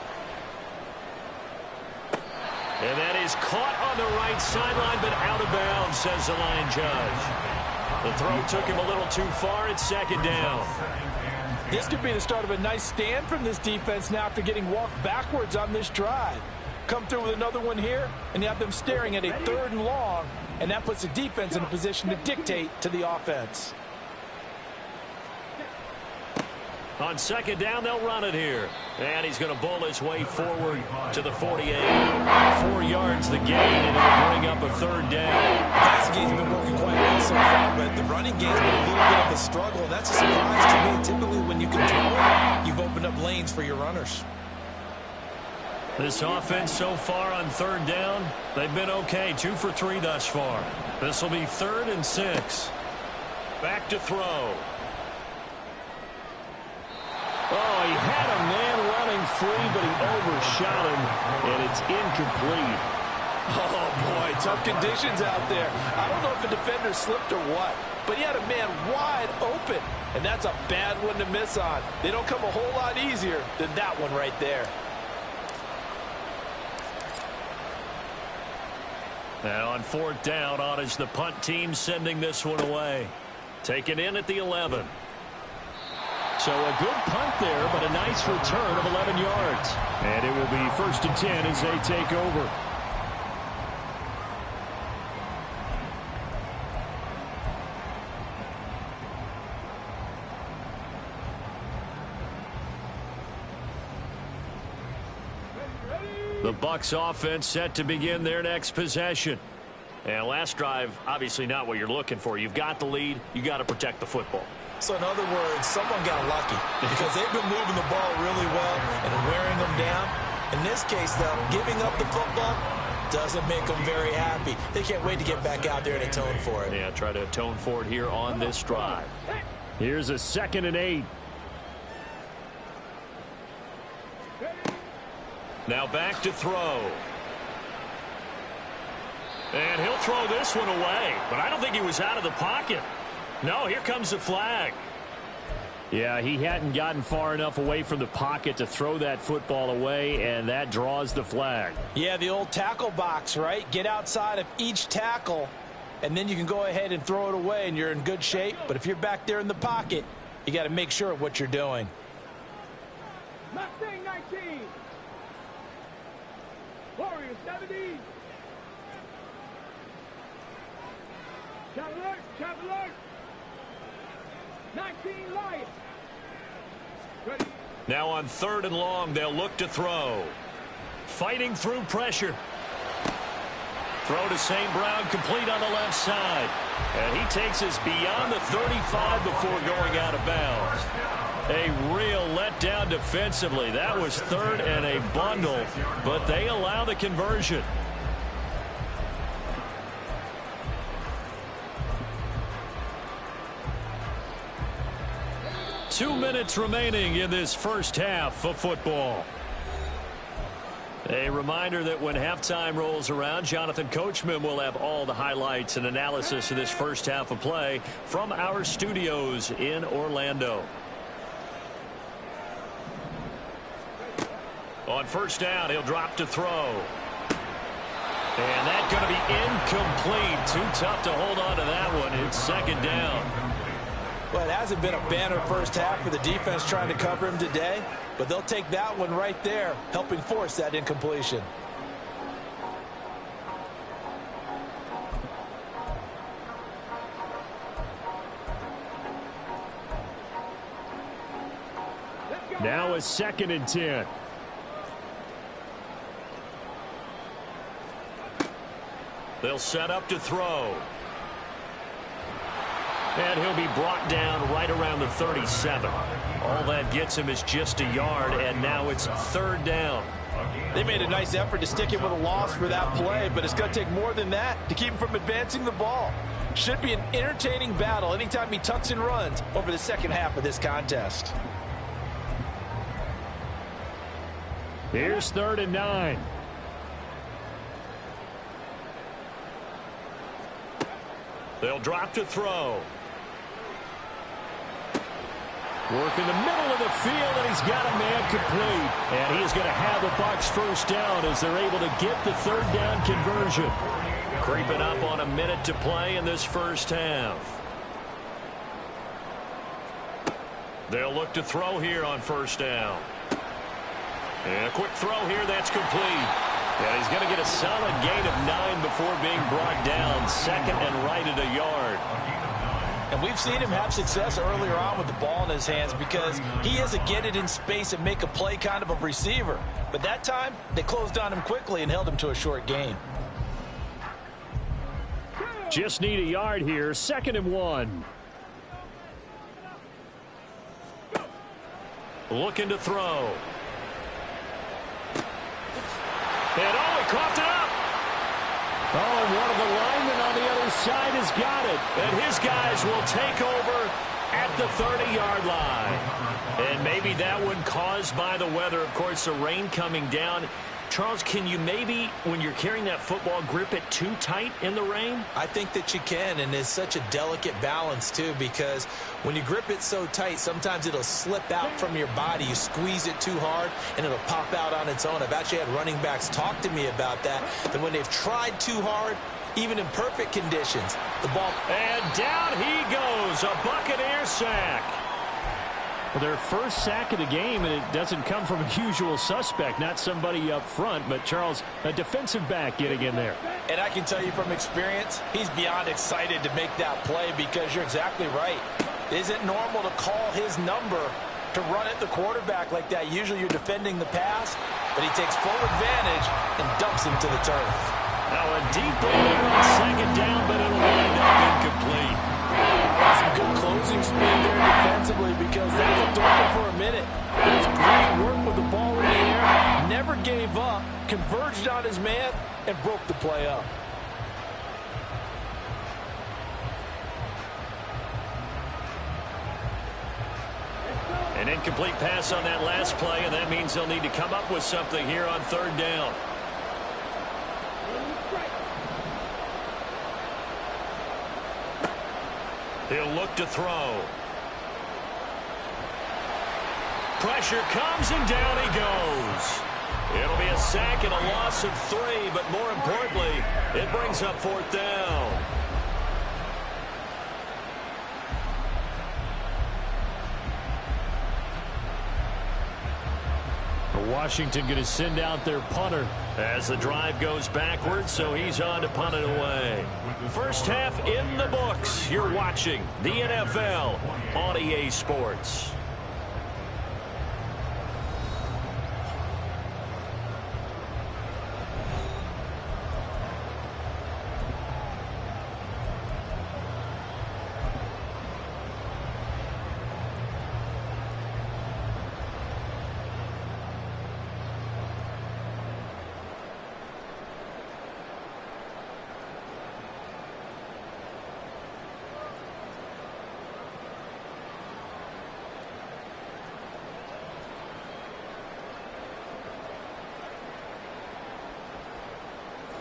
Speaker 1: And that is caught on the right sideline, but out of bounds, says the line judge. The throw took him a little too far. It's second down.
Speaker 2: This could be the start of a nice stand from this defense now after getting walked backwards on this drive. Come through with another one here, and you have them staring at a 3rd and long, and that puts the defense in a position to dictate to the offense.
Speaker 1: On second down, they'll run it here. And he's going to bull his way forward to the 48. 4 yards the gain, and it'll bring up a 3rd down.
Speaker 2: The passing game's been working quite well so far, but the running game's been a little bit of a struggle. And that's a surprise to me. Typically, when you can throw it, you've opened up lanes for your runners.
Speaker 1: This offense so far on 3rd down, they've been okay. 2 for 3 thus far. This will be 3rd and 6. Back to throw. Oh, he had a man running free, but he overshot him, and it's incomplete.
Speaker 2: Oh, boy, tough conditions out there. I don't know if the defender slipped or what, but he had a man wide open, and that's a bad one to miss on. They don't come a whole lot easier than that one right there.
Speaker 1: Now on 4th down, on is the punt team sending this one away. Taken in at the 11. So a good punt there, but a nice return of 11 yards. And it will be 1st and 10 as they take over. The Bucs offense set to begin their next possession. And last drive, obviously not what you're looking for. You've got the lead. You got to protect the football.
Speaker 2: So in other words, someone got lucky because they've been moving the ball really well and wearing them down. In this case, though, giving up the football doesn't make them very happy. They can't wait to get back out there and atone for it.
Speaker 1: Yeah, try to atone for it here on this drive. Here's a 2nd and 8. Now back to throw. And he'll throw this one away, but I don't think he was out of the pocket. No, here comes the flag. Yeah, he hadn't gotten far enough away from the pocket to throw that football away, and that draws the flag.
Speaker 2: Yeah, the old tackle box, right? Get outside of each tackle, and then you can go ahead and throw it away, and you're in good shape. But if you're back there in the pocket, you got to make sure of what you're doing.
Speaker 3: Mustang 19. Warriors 70. Traveler. 19 Lions. Ready.
Speaker 1: Now on 3rd and long, they'll look to throw. Fighting through pressure. Throw to St. Brown, complete on the left side. And he takes us beyond the 35 before going out of bounds. A real letdown defensively. That was 3rd and a bundle, but they allow the conversion. Two minutes remaining in this first half of football. A reminder that when halftime rolls around, Jonathan Coachman will have all the highlights and analysis of this first half of play from our studios in Orlando. On first down, he'll drop to throw. And that's going to be incomplete. Too tough to hold on to that one. It's 2nd down.
Speaker 2: Well, it hasn't been a banner first half for the defense trying to cover him today, but they'll take that one right there, helping force that incompletion.
Speaker 1: Now a 2nd and 10. They'll set up to throw. And he'll be brought down right around the 37. All that gets him is just a yard, and now it's 3rd down.
Speaker 2: They made a nice effort to stick him with a loss for that play, but it's going to take more than that to keep him from advancing the ball. Should be an entertaining battle anytime he tucks and runs over the second half of this contest.
Speaker 1: Here's 3rd and 9. They'll drop to throw. Work in the middle of the field, and he's got a man complete. And he's going to have the Bucs 1st down as they're able to get the 3rd down conversion. Creeping up on a minute to play in this 1st half. They'll look to throw here on 1st down. And a quick throw here, that's complete. And he's going to get a solid gain of 9 before being brought down. 2nd and right at a yard.
Speaker 2: And we've seen him have success earlier on with the ball in his hands because he is a get it in space and make a play kind of a receiver. But that time, they closed on him quickly and held him to a short gain.
Speaker 1: Just need a yard here. 2nd and 1. Looking to throw. And he coughed it up. Oh, and one of the linemen on the other side has got it. And his guys will take over at the 30-yard line. And maybe that one caused by the weather. Of course, the rain coming down. Charles, can you maybe, when you're carrying that football, grip it too tight in the rain?
Speaker 2: I think that you can, and it's such a delicate balance, too, because when you grip it so tight, sometimes it'll slip out from your body. You squeeze it too hard, and it'll pop out on its own. I've actually had running backs talk to me about that when they've tried too hard, even in perfect conditions, the ball...
Speaker 1: And down he goes, a Buccaneer sack. Well, their 1st sack of the game, and it doesn't come from a usual suspect, not somebody up front, but Charles, a defensive back getting in there.
Speaker 2: And I can tell you from experience, he's beyond excited to make that play because you're exactly right. It isn't normal to call his number to run at the quarterback like that. Usually you're defending the pass, but he takes full advantage and dumps him to the turf.
Speaker 1: Now a deep ball here on 2nd down, but it'll wind up incomplete.
Speaker 2: Some good closing speed there defensively because they looked open for a minute. There's great work with the ball in the air. Never gave up, converged on his man, and broke the play up.
Speaker 1: An incomplete pass on that last play, and that means they'll need to come up with something here on 3rd down. He'll look to throw. Pressure comes, and down he goes. It'll be a sack and a loss of 3, but more importantly, it brings up 4th down. Washington going to send out their punter as the drive goes backwards, so he's on to punt it away. 1st half in the books. You're watching the NFL on EA Sports.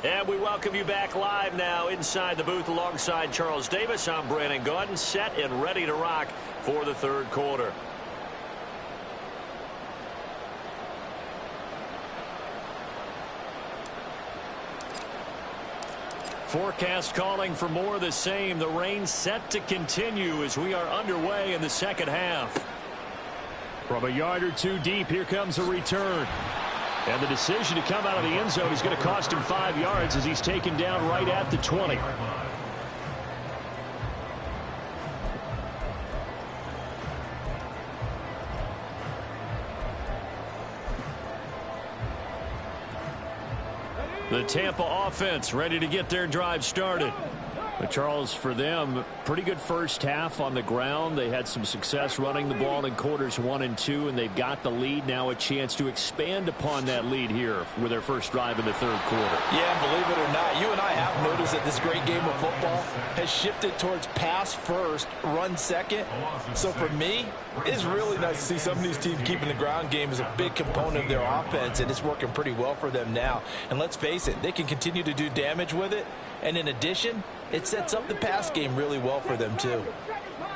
Speaker 1: And we welcome you back live now inside the booth alongside Charles Davis. I'm Brandon Gaudin, set and ready to rock for the 3rd quarter. Forecast calling for more of the same. The rain set to continue as we are underway in the 2nd half. From a yard or 2 deep, here comes a return. And the decision to come out of the end zone is going to cost him 5 yards as he's taken down right at the 20. The Tampa offense ready to get their drive started. But Charles, for them, pretty good first half on the ground. They had some success running the ball in quarters 1 and 2, and they've got the lead. Now a chance to expand upon that lead here with their first drive in the third quarter.
Speaker 2: Yeah, believe it or not, you and I have noticed that this great game of football has shifted towards pass first, run second. So for me, it's really nice to see some of these teams keeping the ground game as a big component of their offense, and it's working pretty well for them now. And let's face it, they can continue to do damage with it. And in addition, it sets up the pass game really well for them, too.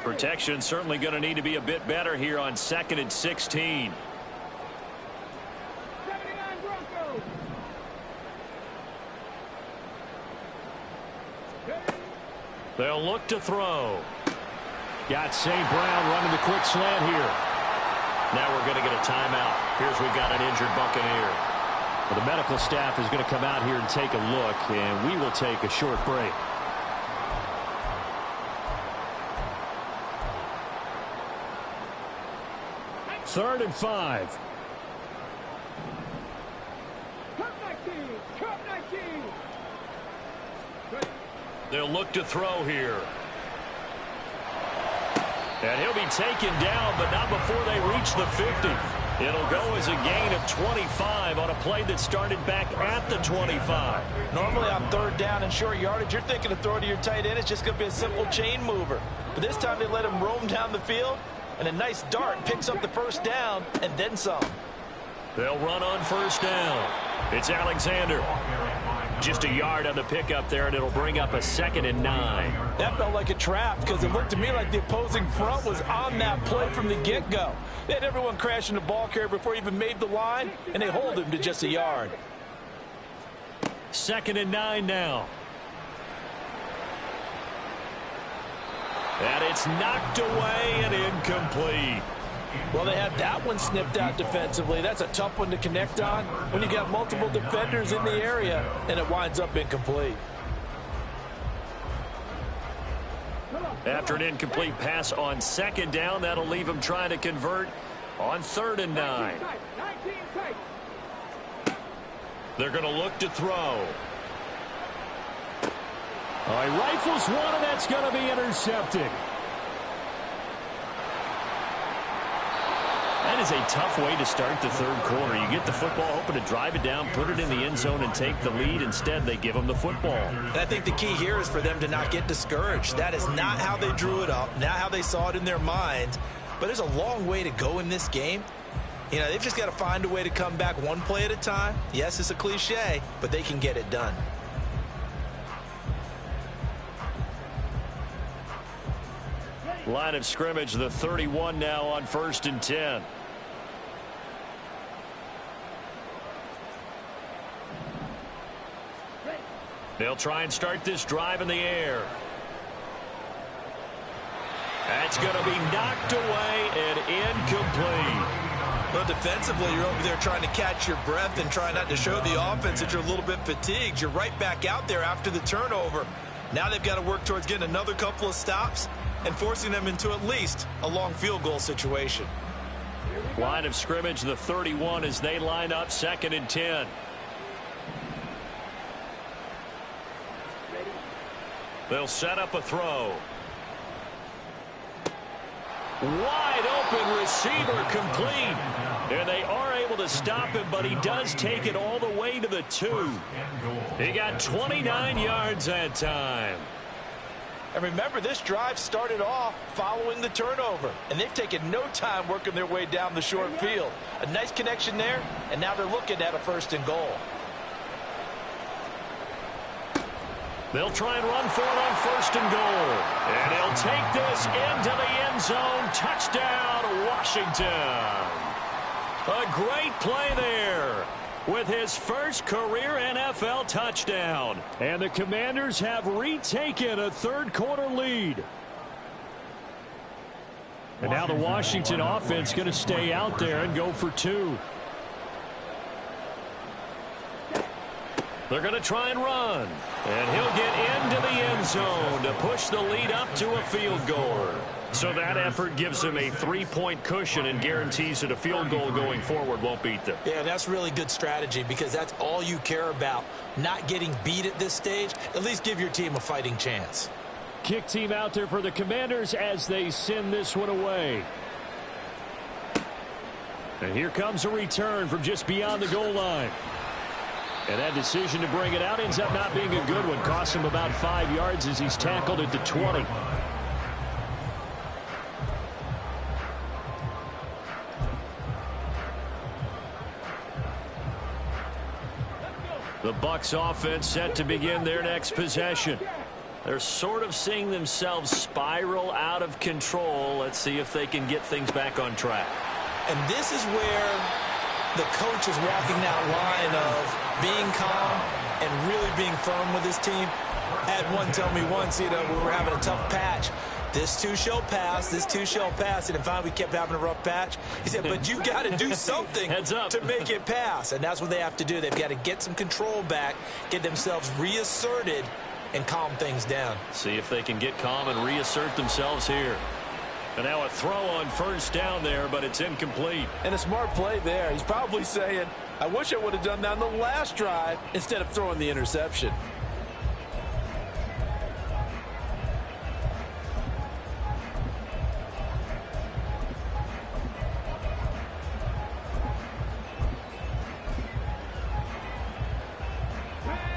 Speaker 1: Protection certainly going to need to be a bit better here on 2nd and 16.
Speaker 3: 79 Broncos.
Speaker 1: They'll look to throw. Got St. Brown running the quick slant here. Now we're going to get a timeout. Here's we've got an injured Buccaneer. Well, the medical staff is going to come out here and take a look, and we will take a short break. Third and 5.
Speaker 3: Cup 19. Cup 19.
Speaker 1: They'll look to throw here. And he'll be taken down, but not before they reach the 50. It'll go as a gain of 25 on a play that started back at the 25.
Speaker 2: Normally on third down and short yardage, you're thinking of throwing to your tight end. It's just going to be a simple chain mover. But this time they let him roam down the field, and a nice dart picks up the first down and then some.
Speaker 1: They'll run on first down. It's Alexander. Just a yard on the pickup there, and it'll bring up a 2nd and 9.
Speaker 2: That felt like a trap because it looked to me like the opposing front was on that play from the get-go. They had everyone crashing the ball carrier before he even made the line, and they hold him to just a yard.
Speaker 1: 2nd and 9 now. And it's knocked away and incomplete.
Speaker 2: Well, they had that one snipped out defensively. That's a tough one to connect on when you got multiple defenders in the area, and it winds up incomplete.
Speaker 1: After an incomplete pass on 2nd down, that'll leave them trying to convert on 3rd and 9.
Speaker 3: 19 tight.
Speaker 1: They're going to look to throw. He rifles one, and that's going to be intercepted. That is a tough way to start the third quarter. You get the football, hoping to drive it down, put it in the end zone, and take the lead. Instead, they give them the football.
Speaker 2: And I think the key here is for them to not get discouraged. That is not how they drew it up, not how they saw it in their mind. But there's a long way to go in this game. You know, they've just got to find a way to come back one play at a time. Yes, it's a cliche, but they can get it done.
Speaker 1: Line of scrimmage, the 31 now on 1st and 10. They'll try and start this drive in the air. That's going to be knocked away and incomplete.
Speaker 2: Well, defensively, you're over there trying to catch your breath and try not to show the offense that you're a little bit fatigued. You're right back out there after the turnover. Now they've got to work towards getting another couple of stops and forcing them into at least a long field goal situation.
Speaker 1: Line of scrimmage, the 31, as they line up 2nd and 10. They'll set up a throw. Wide open receiver complete. And they are able to stop him, but he does take it all the way to the 2. He got 29 yards that time.
Speaker 2: And remember, this drive started off following the turnover, and they've taken no time working their way down the short field. A nice connection there, and now they're looking at a 1st and goal.
Speaker 1: They'll try and run for it on 1st and goal. And he'll take this into the end zone. Touchdown, Washington. A great play there with his first career NFL touchdown. And the Commanders have retaken a third quarter lead. And now the Washington offense going to stay out there and go for 2. They're going to try and run. And he'll get into the end zone to push the lead up to a field goal. So that effort gives them a 3-point cushion and guarantees that a field goal going forward won't beat them.
Speaker 2: Yeah, that's really good strategy because that's all you care about. Not getting beat at this stage. At least give your team a fighting chance.
Speaker 1: Kick team out there for the Commanders as they send this one away. And here comes a return from just beyond the goal line. And that decision to bring it out ends up not being a good one. Costs him about 5 yards as he's tackled at the 20. The Bucs offense set to begin their next possession. They're sort of seeing themselves spiral out of control. Let's see if they can get things back on track.
Speaker 2: And this is where the coach is walking that line of being calm and really being firm with his team. I had one tell me once, we were having a tough patch. This too shall pass, this too shall pass. And finally we kept having a rough patch. He said, but you got to do something to make it pass. And that's what they have to do. They've got to get some control back, get themselves reasserted, and calm things down.
Speaker 1: See if they can get calm and reassert themselves here. And now a throw on first down there, but it's incomplete.
Speaker 2: And a smart play there. He's probably saying, I wish I would have done that on the last drive instead of throwing the interception.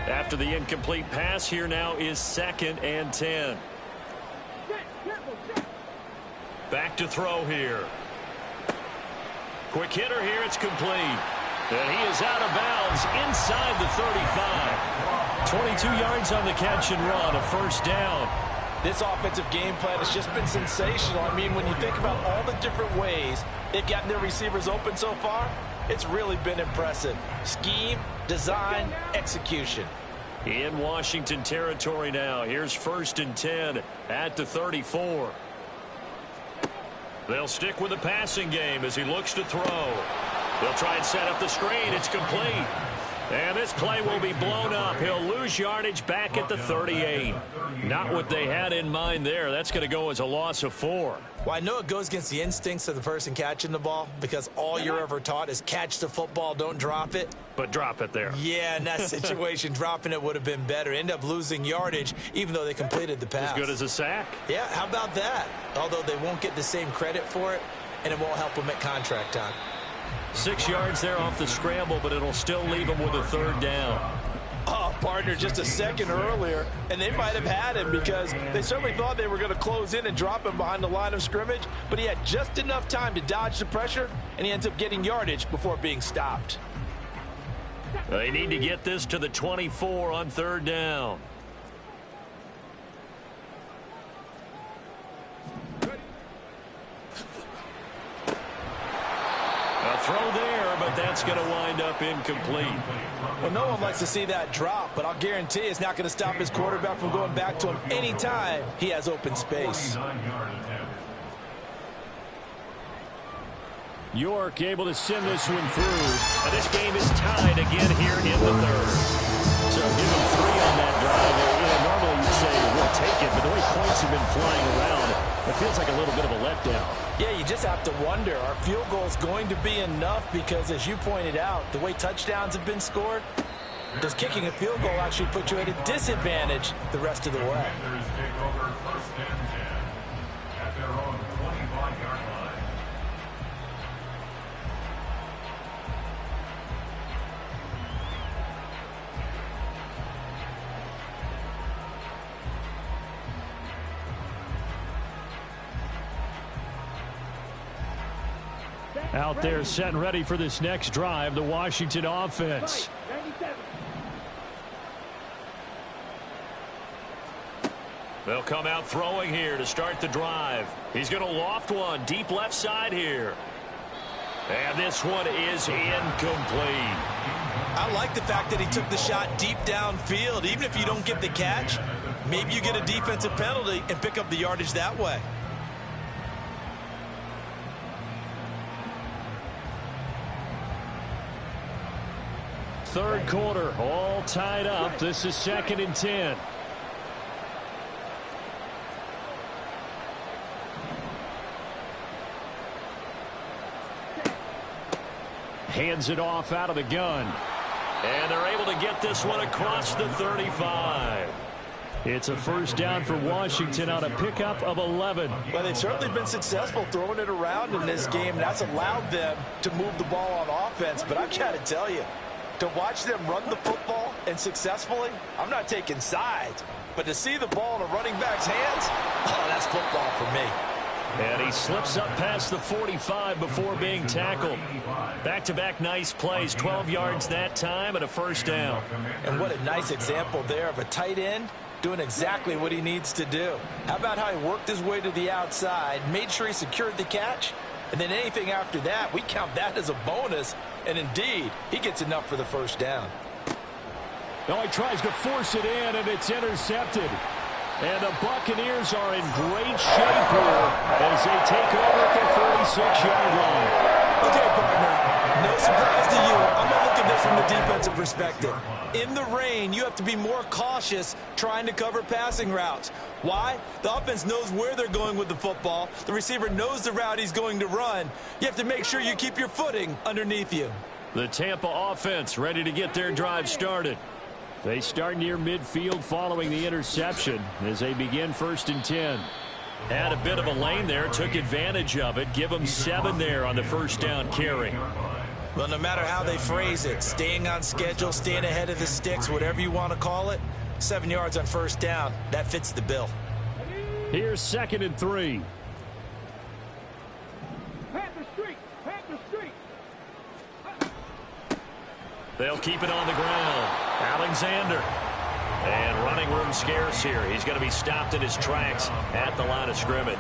Speaker 1: After the incomplete pass, here now is 2nd and 10. Back to throw here. Quick hitter here, it's complete. And he is out of bounds inside the 35. 22 yards on the catch and run, a first down.
Speaker 2: This offensive game plan has just been sensational. I mean, when you think about all the different ways they've gotten their receivers open so far, it's really been impressive. Scheme, design, execution.
Speaker 1: In Washington territory now. Here's 1st and 10 at the 34. They'll stick with the passing game as he looks to throw. They'll try and set up the screen. It's complete. And this play will be blown up. He'll lose yardage back at the 38. Not what they had in mind there. That's going to go as a loss of 4.
Speaker 2: Well, I know it goes against the instincts of the person catching the ball because all you're ever taught is catch the football, don't drop it.
Speaker 1: But drop it there.
Speaker 2: Yeah, in that situation, dropping it would have been better. End up losing yardage even though they completed the pass.
Speaker 1: As good as a sack.
Speaker 2: Yeah, how about that? Although they won't get the same credit for it, and it won't help them at contract time.
Speaker 1: 6 yards there off the scramble, but it'll still leave him with a 3rd down.
Speaker 2: Oh, partner, just a second earlier, and they might have had him because they certainly thought they were going to close in and drop him behind the line of scrimmage, but he had just enough time to dodge the pressure, and he ends up getting yardage before being stopped.
Speaker 1: They need to get this to the 24 on 3rd down. A throw there, but that's going to wind up incomplete.
Speaker 2: Well, no one likes to see that drop, but I'll guarantee it's not going to stop his quarterback from going back to him anytime he has open space.
Speaker 1: York able to send this one through. And this game is tied again here in the 3rd. So give them 3 on that drive. Normally you'd say we'll take it, but the way points have been flying around, it feels like a little bit of a letdown.
Speaker 2: Yeah, you just have to wonder, are field goals going to be enough? Because as you pointed out, the way touchdowns have been scored, does kicking a field goal actually put you at a disadvantage the rest of the way?
Speaker 1: Out there set and ready for this next drive, the Washington offense. They'll come out throwing here to start the drive. He's going to loft one deep left side here. And this one is incomplete.
Speaker 2: I like the fact that he took the shot deep downfield. Even if you don't get the catch, maybe you get a defensive penalty and pick up the yardage that way.
Speaker 1: Third quarter, all tied up. This is 2nd and 10. Hands it off out of the gun. And they're able to get this one across the 35. It's a first down for Washington on a pickup of 11.
Speaker 2: Well, they've certainly been successful throwing it around in this game. That's allowed them to move the ball on offense. But I've got to tell you, to watch them run the football and successfully, I'm not taking sides. But to see the ball in a running back's hands, oh, that's football for me.
Speaker 1: And he slips up past the 45 before being tackled. Back-to-back nice plays, 12 yards that time and a first down.
Speaker 2: And what a nice example there of a tight end doing exactly what he needs to do. How about how he worked his way to the outside, made sure he secured the catch, and then anything after that, we count that as a bonus. And indeed, he gets enough for the first down.
Speaker 1: Now he tries to force it in, and it's intercepted. And the Buccaneers are in great shape here as they take over at the 46-yard line.
Speaker 2: Okay, partner, no surprise to you. I'm going to look at this from the defensive perspective. In the rain, you have to be more cautious trying to cover passing routes. Why? The offense knows where they're going with the football. The receiver knows the route he's going to run. You have to make sure you keep your footing underneath you.
Speaker 1: The Tampa offense ready to get their drive started. They start near midfield following the interception as they begin 1st and 10. Had a bit of a lane there, took advantage of it. Give them 7 there on the first down carry.
Speaker 2: Well, no matter how they phrase it, staying on schedule, staying ahead of the sticks, whatever you want to call it, 7 yards on first down, that fits the bill.
Speaker 1: Here's 2nd and 3.
Speaker 3: Panther Street! Panther Street!
Speaker 1: They'll keep it on the ground. Alexander. And running room scarce here. He's going to be stopped in his tracks at the line of scrimmage.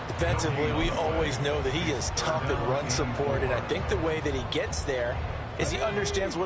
Speaker 2: Defensively, we always know that he is tough in run support, and I think the way that he gets there is he understands what